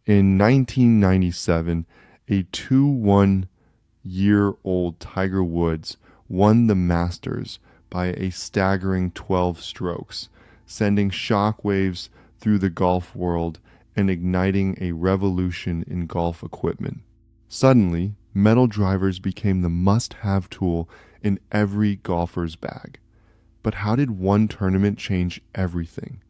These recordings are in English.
In 1997, a 2-1-year-old Tiger Woods won the Masters by a staggering 12 strokes, sending shockwaves through the golf world and igniting a revolution in golf equipment. Suddenly, metal drivers became the must-have tool in every golfer's bag. But how did one tournament change everything?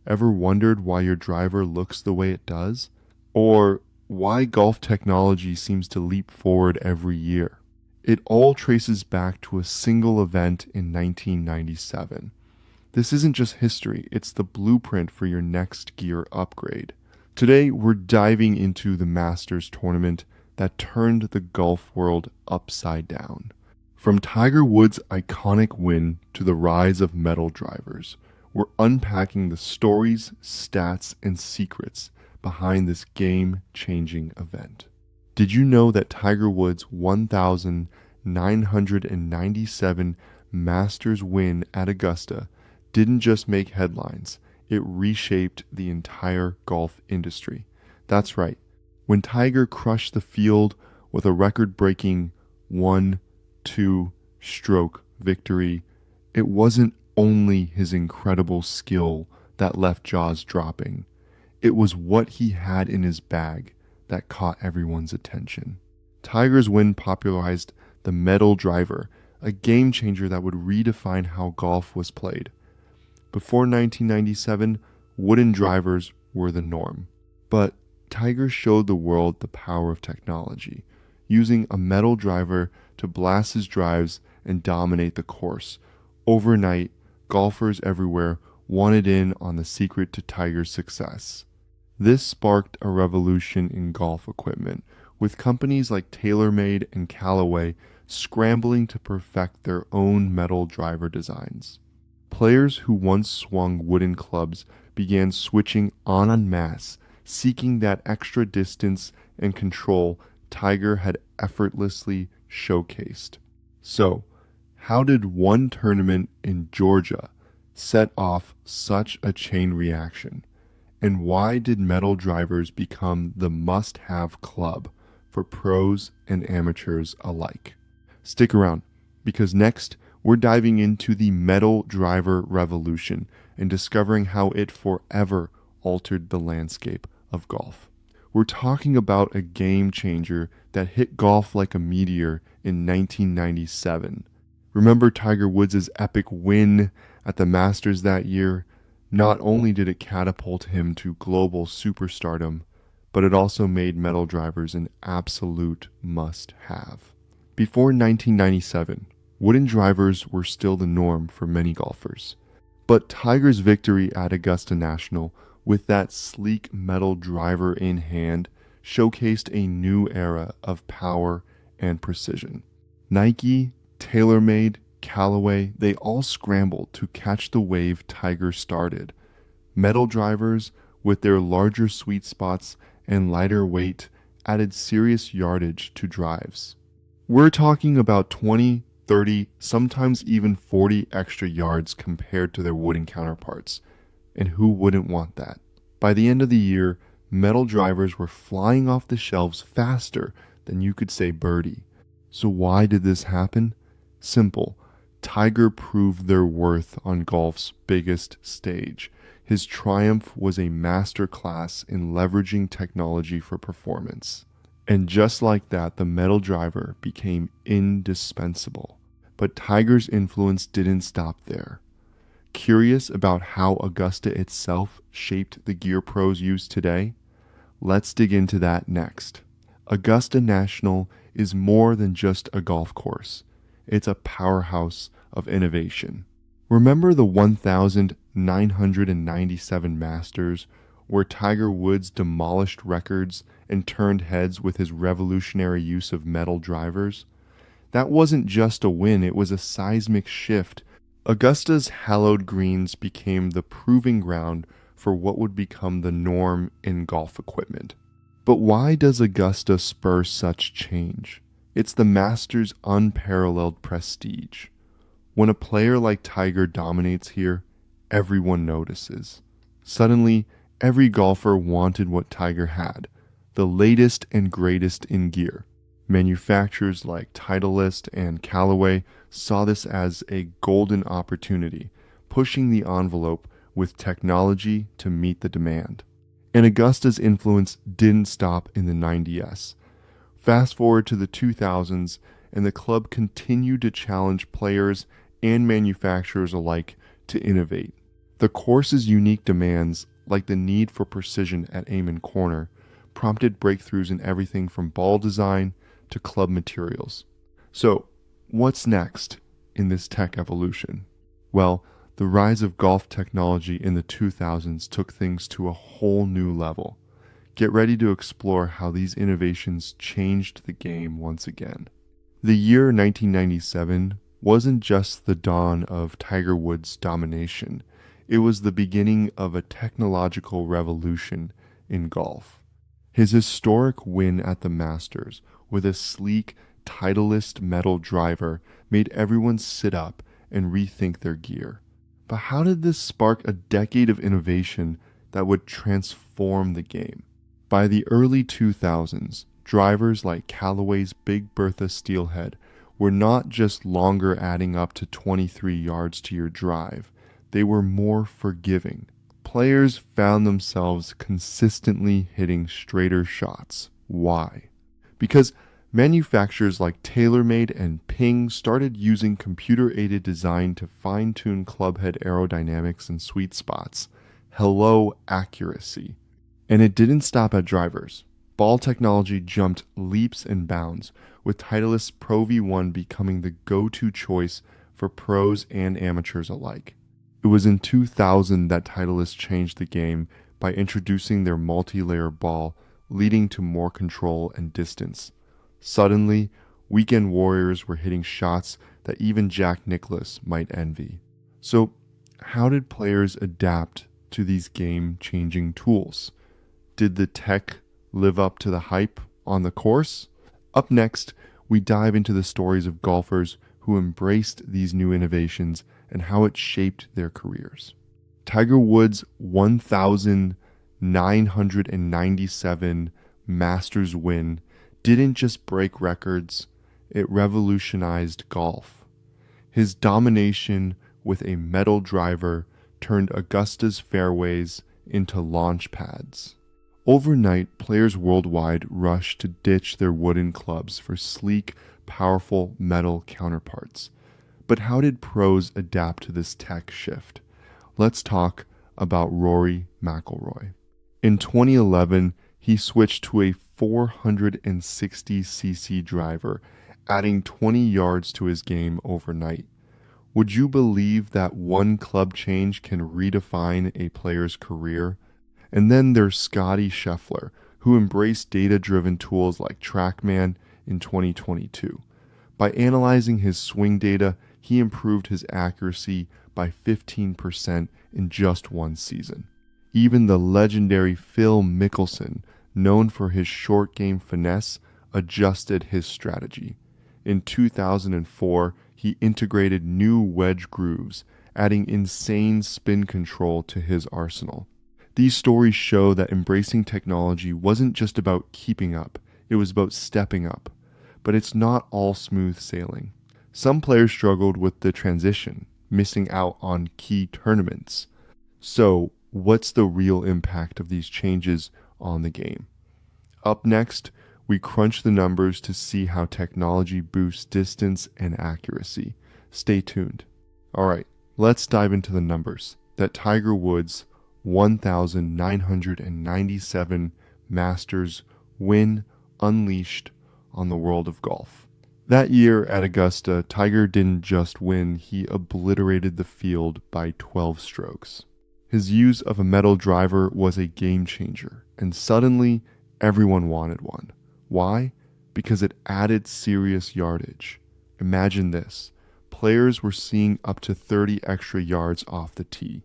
Ever wondered why your driver looks the way it does? Or why golf technology seems to leap forward every year? It all traces back to a single event in 1997. This isn't just history, it's the blueprint for your next gear upgrade. Today, we're diving into the Masters tournament that turned the golf world upside down. From Tiger Woods' iconic win to the rise of metal drivers, we're unpacking the stories, stats, and secrets behind this game-changing event. Did you know that Tiger Woods' 1,997 Masters win at Augusta didn't just make headlines, it reshaped the entire golf industry? That's right. When Tiger crushed the field with a record-breaking 1-2 stroke victory, it wasn't only his incredible skill that left jaws dropping. It was what he had in his bag that caught everyone's attention. Tiger's win popularized the metal driver, a game changer that would redefine how golf was played. Before 1997, wooden drivers were the norm. But Tiger showed the world the power of technology, using a metal driver to blast his drives and dominate the course. Overnight, golfers everywhere wanted in on the secret to Tiger's success. This sparked a revolution in golf equipment, with companies like TaylorMade and Callaway scrambling to perfect their own metal driver designs. Players who once swung wooden clubs began switching en masse, seeking that extra distance and control Tiger had effortlessly showcased. So, how did one tournament in Georgia set off such a chain reaction? And why did metal drivers become the must-have club for pros and amateurs alike? Stick around, because next we're diving into the metal driver revolution and discovering how it forever altered the landscape of golf. We're talking about a game changer that hit golf like a meteor in 1997. Remember Tiger Woods' epic win at the Masters that year? Not only did it catapult him to global superstardom, but it also made metal drivers an absolute must-have. Before 1997, wooden drivers were still the norm for many golfers. But Tiger's victory at Augusta National, with that sleek metal driver in hand, showcased a new era of power and precision. Nike, TaylorMade, Callaway, they all scrambled to catch the wave Tiger started. Metal drivers, with their larger sweet spots and lighter weight, added serious yardage to drives. We're talking about 20, 30, sometimes even 40 extra yards compared to their wooden counterparts. And who wouldn't want that? By the end of the year, metal drivers were flying off the shelves faster than you could say birdie. So why did this happen? Simple. Tiger proved their worth on golf's biggest stage. His triumph was a masterclass in leveraging technology for performance. And just like that, the metal driver became indispensable. But Tiger's influence didn't stop there. Curious about how Augusta itself shaped the gear pros use today? Let's dig into that next. Augusta National is more than just a golf course. It's a powerhouse of innovation. Remember the 1,997 Masters, where Tiger Woods demolished records and turned heads with his revolutionary use of metal drivers? That wasn't just a win, it was a seismic shift. Augusta's hallowed greens became the proving ground for what would become the norm in golf equipment. But why does Augusta spur such change? It's the Masters' unparalleled prestige. When a player like Tiger dominates here, everyone notices. Suddenly, every golfer wanted what Tiger had: the latest and greatest in gear. Manufacturers like Titleist and Callaway saw this as a golden opportunity, pushing the envelope with technology to meet the demand. And Augusta's influence didn't stop in the 90s. Fast forward to the 2000s, and the club continued to challenge players and manufacturers alike to innovate. The course's unique demands, like the need for precision at aim and corner, prompted breakthroughs in everything from ball design to club materials. So, what's next in this tech evolution? Well, the rise of golf technology in the 2000s took things to a whole new level. Get ready to explore how these innovations changed the game once again. The year 1997 wasn't just the dawn of Tiger Woods' domination. It was the beginning of a technological revolution in golf. His historic win at the Masters with a sleek, Titleist metal driver made everyone sit up and rethink their gear. But how did this spark a decade of innovation that would transform the game? By the early 2000s, drivers like Callaway's Big Bertha Steelhead were not just longer adding up to 23 yards to your drive, they were more forgiving. Players found themselves consistently hitting straighter shots. Why? Because manufacturers like TaylorMade and Ping started using computer-aided design to fine-tune clubhead aerodynamics and sweet spots. Hello, accuracy. And it didn't stop at drivers. Ball technology jumped leaps and bounds, with Titleist's Pro V1 becoming the go-to choice for pros and amateurs alike. It was in 2000 that Titleist changed the game by introducing their multi-layer ball, leading to more control and distance. Suddenly, weekend warriors were hitting shots that even Jack Nicklaus might envy. So, how did players adapt to these game-changing tools? Did the tech live up to the hype on the course? Up next, we dive into the stories of golfers who embraced these new innovations and how it shaped their careers. Tiger Woods' 1,997 Masters win didn't just break records, it revolutionized golf. His domination with a metal driver turned Augusta's fairways into launch pads. Overnight, players worldwide rushed to ditch their wooden clubs for sleek, powerful metal counterparts. But how did pros adapt to this tech shift? Let's talk about Rory McIlroy. In 2011, he switched to a 460cc driver, adding 20 yards to his game overnight. Would you believe that one club change can redefine a player's career? And then there's Scottie Scheffler, who embraced data-driven tools like TrackMan in 2022. By analyzing his swing data, he improved his accuracy by 15% in just one season. Even the legendary Phil Mickelson, known for his short game finesse, adjusted his strategy. In 2004, he integrated new wedge grooves, adding insane spin control to his arsenal. These stories show that embracing technology wasn't just about keeping up, it was about stepping up. But it's not all smooth sailing. Some players struggled with the transition, missing out on key tournaments. So, what's the real impact of these changes on the game? Up next, we crunch the numbers to see how technology boosts distance and accuracy. Stay tuned. Alright, let's dive into the numbers that Tiger Woods' 1,997 Masters win unleashed on the world of golf. That year at Augusta, Tiger didn't just win, he obliterated the field by 12 strokes. His use of a metal driver was a game changer, and suddenly everyone wanted one. Why? Because it added serious yardage. Imagine this. Players were seeing up to 30 extra yards off the tee.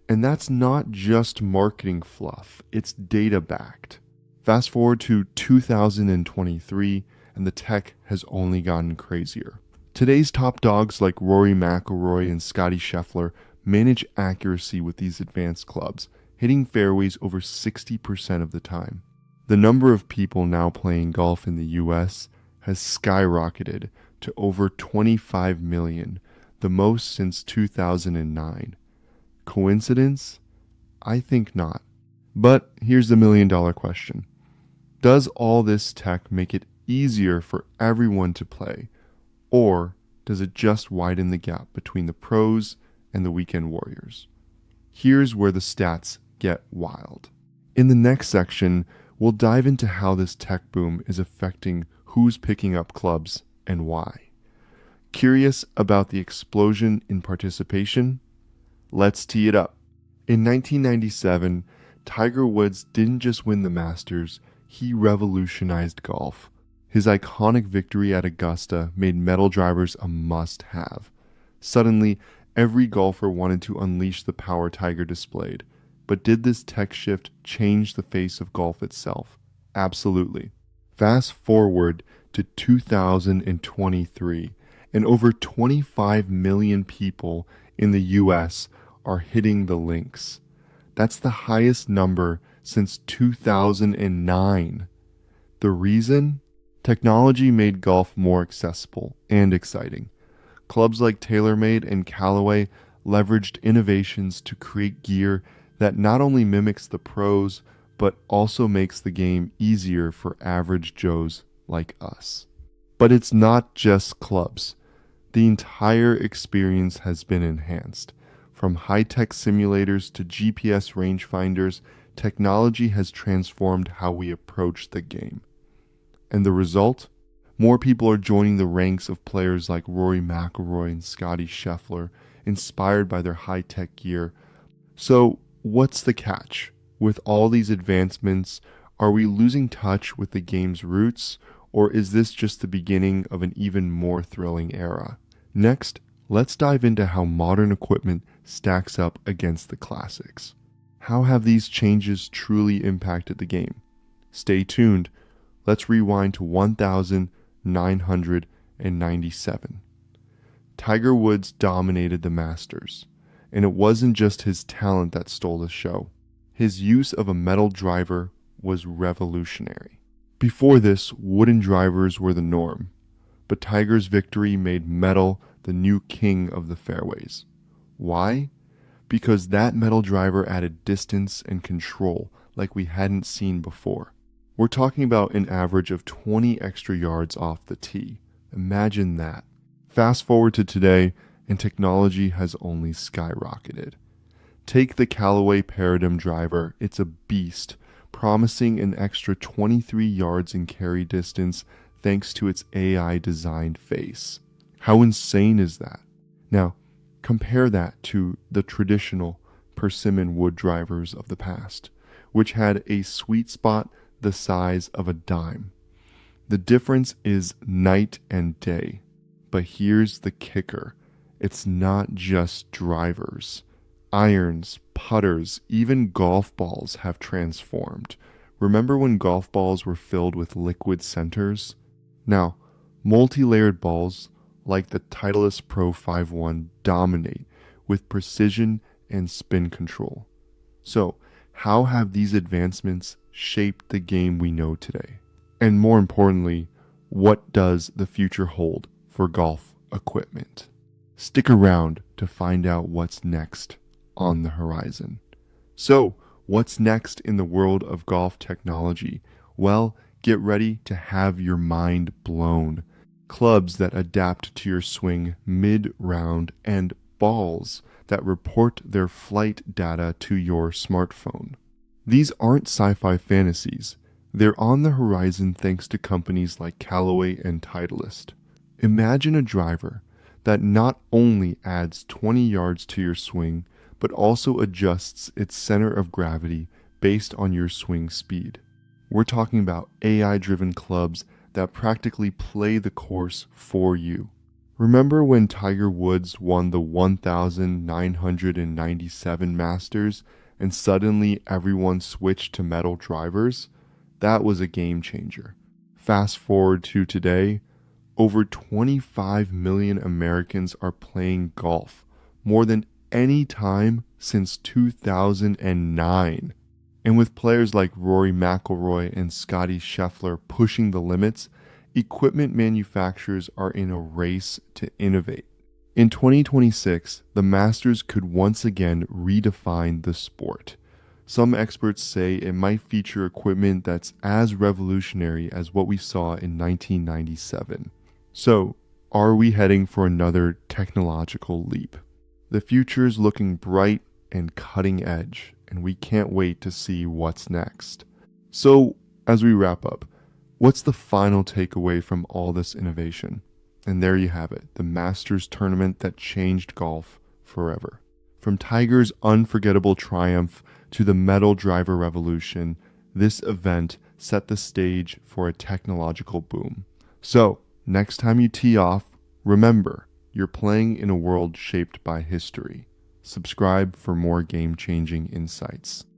And that's not just marketing fluff, it's data-backed. Fast forward to 2023, and the tech has only gotten crazier. Today's top dogs like Rory McIlroy and Scottie Scheffler manage accuracy with these advanced clubs, hitting fairways over 60% of the time. The number of people now playing golf in the US has skyrocketed to over 25 million, the most since 2009. Coincidence? I think not. But here's the million-dollar question. Does all this tech make it easier for everyone to play, or does it just widen the gap between the pros and the weekend warriors? Here's where the stats get wild. In the next section, we'll dive into how this tech boom is affecting who's picking up clubs and why. Curious about the explosion in participation? Let's tee it up. In 1997, Tiger Woods didn't just win the Masters, he revolutionized golf. His iconic victory at Augusta made metal drivers a must-have. Suddenly, every golfer wanted to unleash the power Tiger displayed. But did this tech shift change the face of golf itself? Absolutely. Fast forward to 2023, and over 25 million people in the US are hitting the links. That's the highest number since 2009. The reason? Technology made golf more accessible and exciting. Clubs like TaylorMade and Callaway leveraged innovations to create gear that not only mimics the pros, but also makes the game easier for average Joes like us. But it's not just clubs. The entire experience has been enhanced. From high-tech simulators to GPS rangefinders, technology has transformed how we approach the game. And the result? More people are joining the ranks of players like Rory McIlroy and Scottie Scheffler, inspired by their high-tech gear. So, what's the catch? With all these advancements, are we losing touch with the game's roots, or is this just the beginning of an even more thrilling era? Next, let's dive into how modern equipment stacks up against the classics. How have these changes truly impacted the game? Stay tuned. Let's rewind to 1997. Tiger Woods dominated the Masters. And it wasn't just his talent that stole the show. His use of a metal driver was revolutionary. Before this, wooden drivers were the norm, but Tiger's victory made metal the new king of the fairways. Why? Because that metal driver added distance and control like we hadn't seen before. We're talking about an average of 20 extra yards off the tee. Imagine that. Fast forward to today, and technology has only skyrocketed. Take the Callaway Paradigm driver, it's a beast, promising an extra 23 yards in carry distance thanks to its AI-designed face. How insane is that? Now, compare that to the traditional persimmon wood drivers of the past, which had a sweet spot the size of a dime. The difference is night and day. But here's the kicker. It's not just drivers. Irons, putters, even golf balls have transformed. Remember when golf balls were filled with liquid centers? Now, multi-layered balls like the Titleist Pro 5-1 dominate with precision and spin control. So, how have these advancements shaped the game we know today? And more importantly, what does the future hold for golf equipment? Stick around to find out what's next on the horizon. So, what's next in the world of golf technology? Well, get ready to have your mind blown. Clubs that adapt to your swing mid-round and balls that report their flight data to your smartphone. These aren't sci-fi fantasies. They're on the horizon thanks to companies like Callaway and Titleist. Imagine a driver that not only adds 20 yards to your swing, but also adjusts its center of gravity based on your swing speed. We're talking about AI-driven clubs that practically play the course for you. Remember when Tiger Woods won the 1997 Masters and suddenly everyone switched to metal drivers? That was a game changer. Fast forward to today, over 25 million Americans are playing golf, more than any time since 2009. And with players like Rory McIlroy and Scottie Scheffler pushing the limits, equipment manufacturers are in a race to innovate. In 2026, the Masters could once again redefine the sport. Some experts say it might feature equipment that's as revolutionary as what we saw in 1997. So, are we heading for another technological leap? The future is looking bright and cutting edge, and we can't wait to see what's next. So, as we wrap up, what's the final takeaway from all this innovation? And there you have it, the Masters tournament that changed golf forever. From Tiger's unforgettable triumph to the metal driver revolution, this event set the stage for a technological boom. So, next time you tee off, remember, you're playing in a world shaped by history. Subscribe for more game-changing insights.